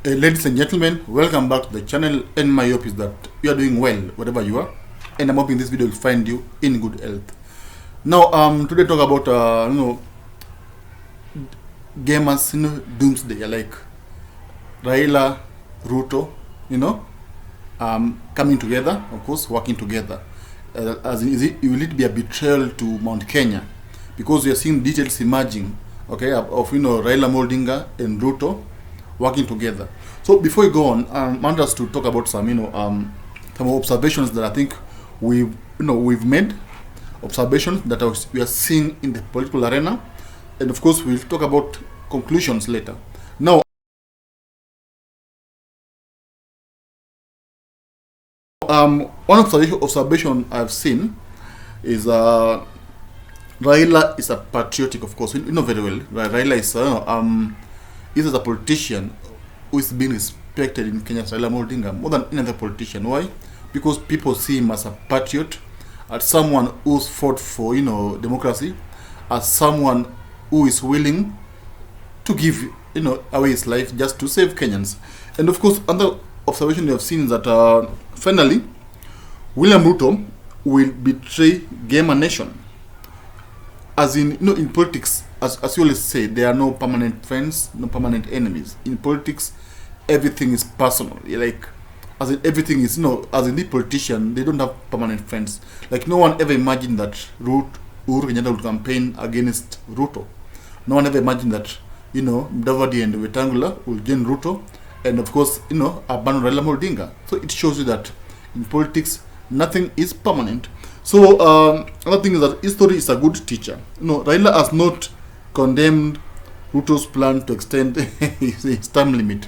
Ladies and gentlemen, welcome back to the channel, and my hope is that you are doing well wherever you are, and I'm hoping this video will find you in good health. Now, today talk about Gema's doomsday, like Raila, Ruto, coming together, of course, working together. Will it be a betrayal to Mount Kenya? Because we are seeing details emerging, okay, of Raila Moldinga and Ruto working together. So before we go on, I want us to talk about some observations that I think we've made, observations that we are seeing in the political arena, and of course we'll talk about conclusions later. Now, one observation I've seen is Raila is a patriotic, of course. You know very well. Raila is a politician who is being respected in Kenya, Raila Moldinga, more than any other politician. Why? Because people see him as a patriot, as someone who's fought for democracy, as someone who is willing to give away his life just to save Kenyans. And of course, another observation we have seen is that finally William Ruto will betray Gema nation. As in, in politics, as you always say, there are no permanent friends, no permanent enemies. In politics, everything is personal. Like, as in everything is, as in the politician, they don't have permanent friends. Like, no one ever imagined that Uhuru Kenyatta would campaign against Ruto. No one ever imagined that, Mudavadi and Wetangula will join Ruto, and of course, abandon Raila Moldinga. So it shows you that in politics, nothing is permanent. So another thing is that history is a good teacher. Raila has not condemned Ruto's plan to extend his term limit.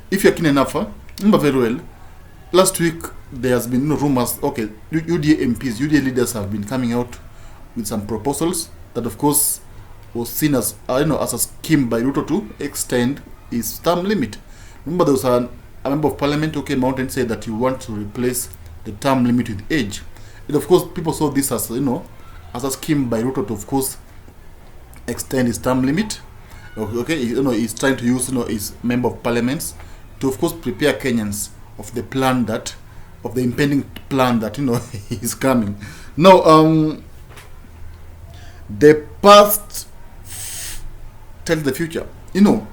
If you're keen enough, remember very well, last week there has been rumors, okay, UDA MPs, UDA leaders have been coming out with some proposals that of course was seen as as a scheme by Ruto to extend his term limit. Remember there was a member of parliament who came out and said that you want to replace the term limit with age. And of course, people saw this as as a scheme by Ruto to, of course, extend his term limit. Okay, he's trying to use his member of parliaments to, of course, prepare Kenyans of the plan of the impending plan that is coming. Now, the past tells the future. Look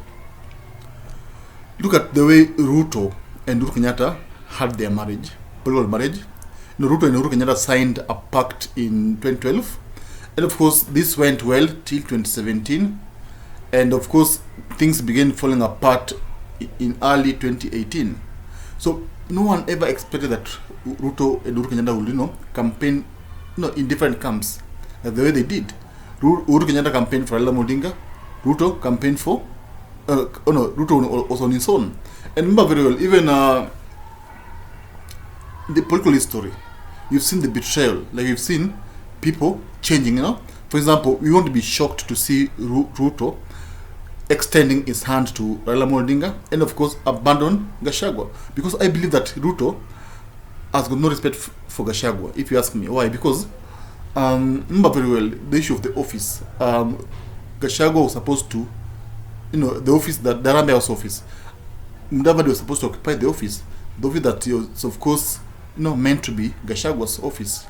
at the way Ruto and Uhuru Kenyatta had their marriage, political marriage. Ruto and Uhuru Kenyatta signed a pact in 2012, and of course this went well till 2017, and of course things began falling apart in early 2018. So no one ever expected that Ruto and Uhuru Kenyatta would campaign in different camps the way they did. Uhuru Kenyatta campaigned for Raila Moldinga, Ruto campaigned for Ruto was on his own. And remember very well, even the political history, you've seen the betrayal. Like, you've seen people changing, For example, we won't be shocked to see Ruto extending his hand to Raila Moldinga and, of course, abandon Gachagua. Because I believe that Ruto has got no respect for Gachagua, if you ask me. Why? Because, remember very well, the issue of the office. Gachagua was supposed to, the office, the Rambe House office. Mudavadi was supposed to occupy the office that was, of course, meant to be Gachagua's office,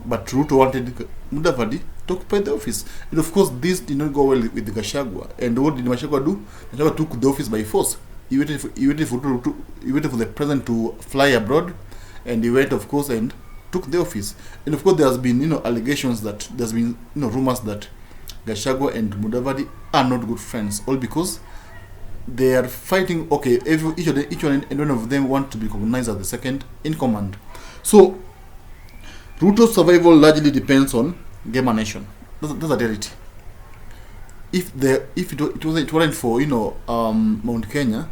but Ruto wanted Mudavadi to occupy the office, and of course this did not go well with Gachagua. And what did Gachagua do? Gachagua took the office by force. He waited for the president to fly abroad, and he went, of course, and took the office. And of course there has been allegations that there's been rumors that Gachagua and Mudavadi are not good friends, all because they are fighting. Okay, each one and one of them want to be recognized as the second in command. So Ruto's survival largely depends on Gema nation. That's a reality. If it weren't for Mount Kenya,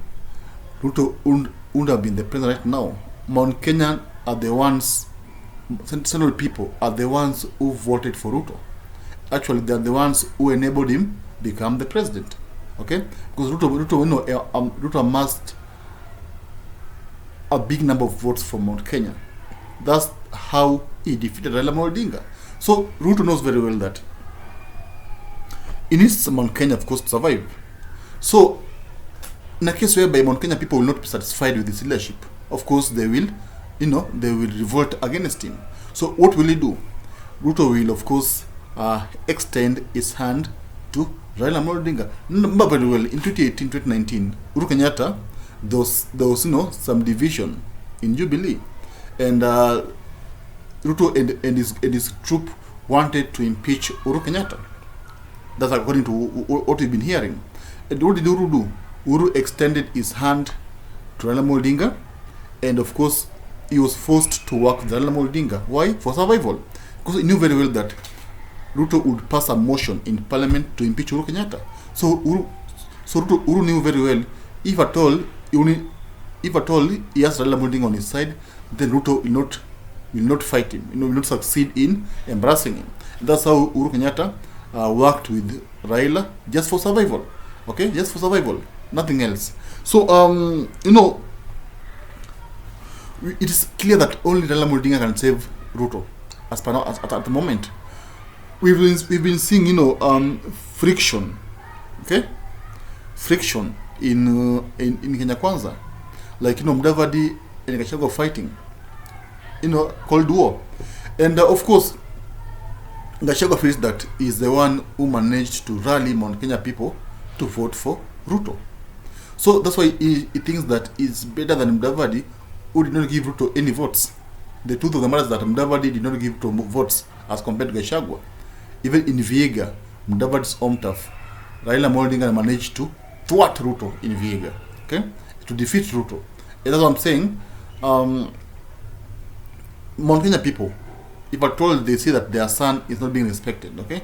Ruto wouldn't have been the president right now. Mount Kenya are the ones, central people are the ones who voted for Ruto. Actually, they are the ones who enabled him become the president. Okay, because Ruto amassed a big number of votes from Mount Kenya. That's how he defeated Raila Moldinga. So Ruto knows very well that he needs Mount Kenya, of course, to survive. So in a case whereby Mount Kenya people will not be satisfied with his leadership, of course they will, they will revolt against him. So what will he do? Ruto will, of course, extend his hand to Raila Odinga. Remember very well, in 2018, 2019, Uhuru Kenyatta, there was some division in Jubilee, and Ruto and his troop wanted to impeach Uhuru Kenyatta. That's according to what we've been hearing. And what did Uhuru do? Uhuru extended his hand to Raila Odinga, and of course, he was forced to work with Raila Odinga. Why? For survival. Because he knew very well that Ruto would pass a motion in parliament to impeach Uhuru Kenyatta. So Uhuru knew very well, if at all he has Raila Odinga on his side, then Ruto will not fight him. Will not succeed in embarrassing him. That's how Uhuru Kenyatta worked with Raila, just for survival. Okay, just for survival, nothing else. So it is clear that only Raila Odinga can save Ruto as per now, at the moment. We've been seeing friction, okay, friction in Kenya Kwanza, like Mudavadi and Gachagua fighting, Cold War, and of course Gachagua feels that he's the one who managed to rally Mount Kenya people to vote for Ruto. So that's why he thinks that it's better than Mudavadi, who did not give Ruto any votes. The truth of the matter is that Mudavadi did not give Ruto votes as compared to Gachagua. Even in Vihiga, Mudavadi's home turf, Raila Odinga managed to thwart Ruto in Vihiga, okay, to defeat Ruto. And that's what I'm saying. Mount Kenya people, if at all they see that their son is not being respected, okay,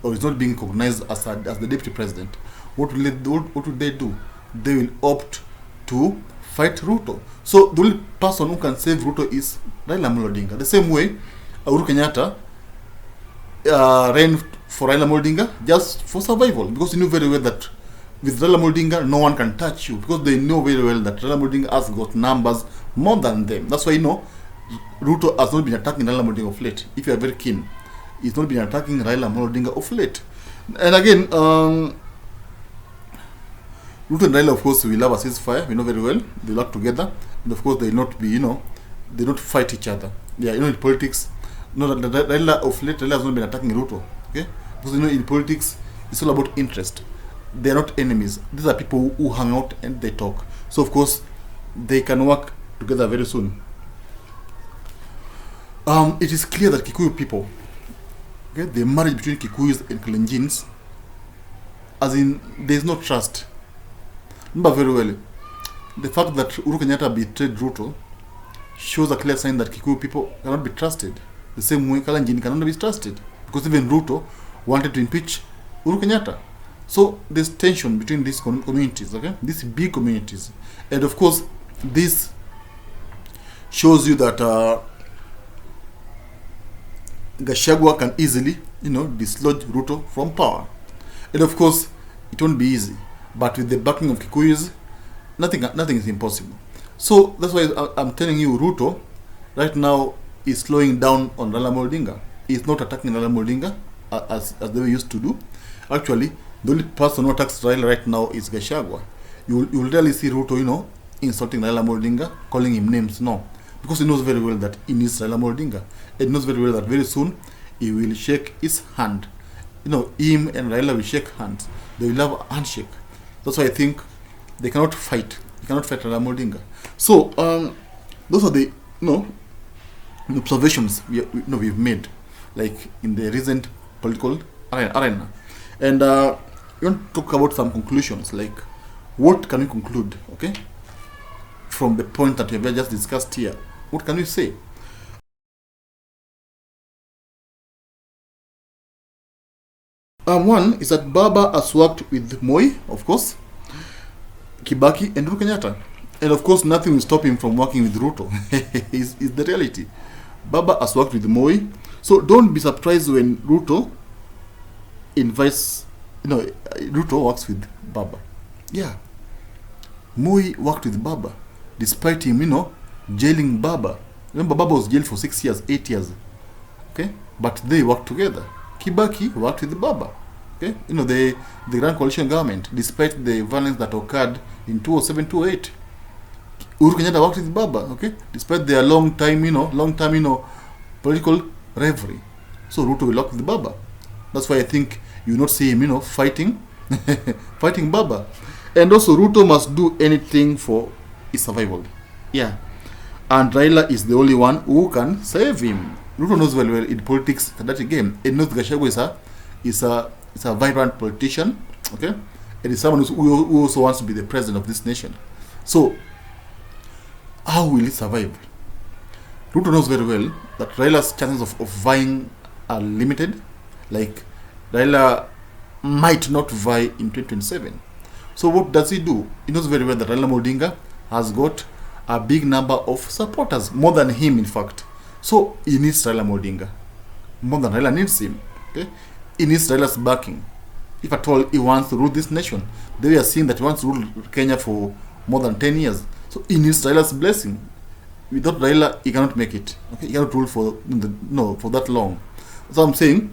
or is not being recognized as the deputy president, what would they do? They will opt to fight Ruto. So the only person who can save Ruto is Raila Odinga. The same way, Uhuru Kenyatta ran for Raila Odinga just for survival, because he knew very well that with Raila Odinga no one can touch you, because they know very well that Raila Odinga has got numbers more than them. That's why Ruto has not been attacking Raila Odinga of late. If you are very keen, he's not been attacking Raila Odinga of late. And again, Ruto and Raila, of course, will have a ceasefire. We know very well they work together, and of course they will not be, they don't fight each other. Yeah, in politics, Raila of late, Raila has not been attacking Ruto. Okay, because in politics, it's all about interest. They are not enemies. These are people who hang out and they talk. So of course, they can work together very soon. It is clear that Kikuyu people, okay, the marriage between Kikuyus and Kalenjins, as in, there is no trust. Remember very well, the fact that Uhuru Kenyatta betrayed Ruto shows a clear sign that Kikuyu people cannot be trusted. The same way Kalenjin cannot be trusted, because even Ruto wanted to impeach Uhuru Kenyatta. So there's tension between these communities, okay, these big communities, and of course this shows you that Gachagua can easily, dislodge Ruto from power, and of course it won't be easy. But with the backing of Kikuyus, nothing is impossible. So that's why I'm telling you, Ruto right now is slowing down on Raila Odinga. He's not attacking Raila Odinga as they used to do. Actually, the only person who attacks Raila right now is Gachagua. You'll rarely see Ruto, insulting Raila Odinga, calling him names. No, because he knows very well that he needs Raila Odinga. He knows very well that very soon he will shake his hand. Him and Raila will shake hands. They will have a handshake. That's why I think they cannot fight. They cannot fight Raila Odinga. So those are the observations we've made, like in the recent political arena. And we want to talk about some conclusions, like what can we conclude, okay, from the point that we have just discussed here. What can we say? One is that Baba has worked with Moi, of course, Kibaki, and Uhuru Kenyatta. And of course, nothing will stop him from working with Ruto. is the reality. Baba has worked with Moi. So don't be surprised when Ruto invites, Ruto works with Baba. Yeah. Moi worked with Baba, despite him, jailing Baba. Remember, Baba was jailed for 6 years, 8 years. Okay? But they worked together. Kibaki worked with Baba. Okay? Okay, the Grand Coalition government, despite the violence that occurred in 2007, 2008, Uhuru Kenyatta worked with Baba. Okay, despite their long time political rivalry. So Ruto will work with Baba. That's why I think you will not see him, fighting, fighting Baba. And also Ruto must do anything for his survival. Yeah. And Raila is the only one who can save him. Ruto knows very well in politics that game. He knows Gachagua is a vibrant politician, okay? And is someone who also wants to be the president of this nation. So, how will he survive? Ruto knows very well that Raila's chances of vying are limited. Like, Raila might not vie in 2027. So what does he do? He knows very well that Raila Odinga has got a big number of supporters, more than him in fact. So he needs Raila Odinga, more than Raila needs him. Okay, he needs Raila's backing. If at all he wants to rule this nation, they are seeing that he wants to rule Kenya for more than 10 years. So he needs Raila's blessing. Without Raila, he cannot make it. Okay, he cannot rule for that long. So I'm saying,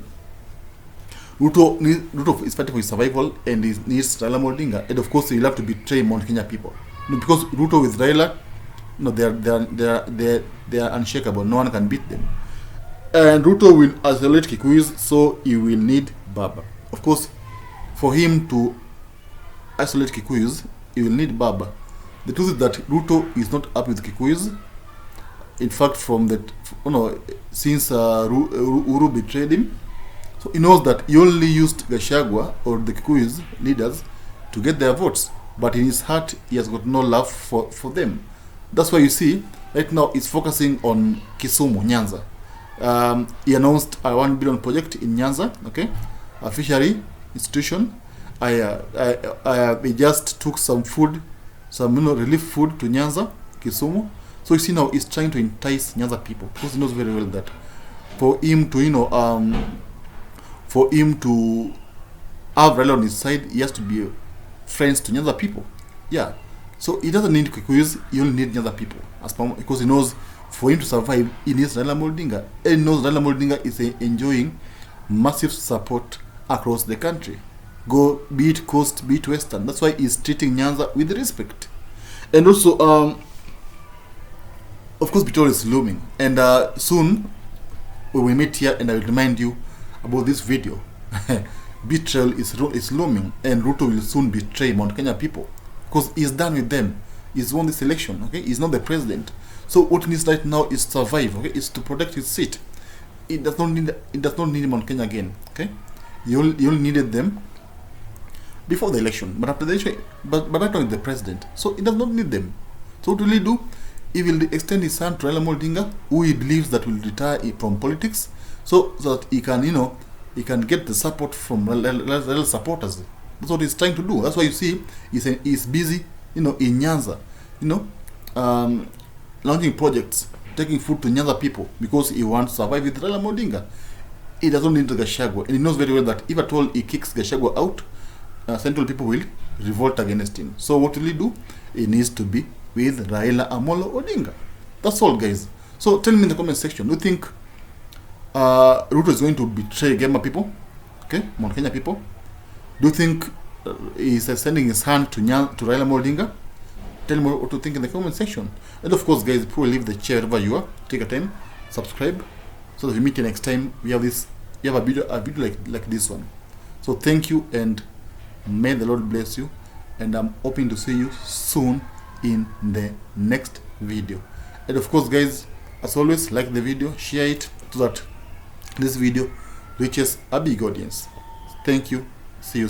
Ruto is fighting for his survival, and he needs Raila Odinga, and of course he will have to betray Mount Kenya people. Because Ruto with Raila, they are unshakable. No one can beat them. And Ruto will isolate Kikuyus, so he will need Baba. Of course, for him to isolate Kikuyus, he will need Baba. The truth is that Ruto is not up with Kikuyus. In fact, since Uhuru betrayed him, so he knows that he only used Gachagua or the Kikuyus leaders to get their votes. But in his heart, he has got no love for them. That's why you see, right now, he's focusing on Kisumu, Nyanza. He announced a 1 billion project in Nyanza, okay? A fishery institution. They just took some food, relief food to Nyanza, Kisumu. So you see now, he's trying to entice Nyanza people, because he knows very well that for him to, have Raila on his side, he has to be friends to Nyanza people. Yeah. So he doesn't need Kikuyus, he only needs Nyanza people. Because he knows for him to survive, he needs Raila Odinga. And he knows Raila Odinga is enjoying massive support across the country. Be it coast, be it western. That's why he's treating Nyanza with respect. And also, of course, betrayal is looming. And soon, we will meet here and I will remind you about this video. Betrayal is looming, and Ruto will soon betray Mount Kenya people, because he's done with them. He's won this election. Okay, he's not the president. So what he needs right now is to survive. Okay, is to protect his seat. It does not need Mount Kenya again. Okay, he only needed them before the election, but after the election, but right now he's the president, so he does not need them. So what will he do? He will extend his hand to Raila Odinga, who he believes that will retire from politics, so that he can he can get the support from Raila supporters. That's what he's trying to do. That's why you see he's busy, in Nyanza, launching projects, taking food to Nyanza people, because he wants to survive with Raila Odinga. He doesn't need Gachagua, and he knows very well that if at all he kicks Gachagua out, central people will revolt against him. So what will he do? He needs to be with Raila Amolo Odinga. That's all, guys. So tell me in the comment section, do you think Ruto is going to betray Gema people? Okay, Mount Kenya people? Do you think he's sending his hand to Raila Odinga? Tell me what you think in the comment section. And of course, guys, before you leave the chair wherever you are, take a time, subscribe, so that we meet you next time. We have a video like this one. So thank you, and may the Lord bless you, and I'm hoping to see you soon in the next video. And of course, guys, as always, like the video, share it, so that this video reaches a big audience. Thank you. See you soon.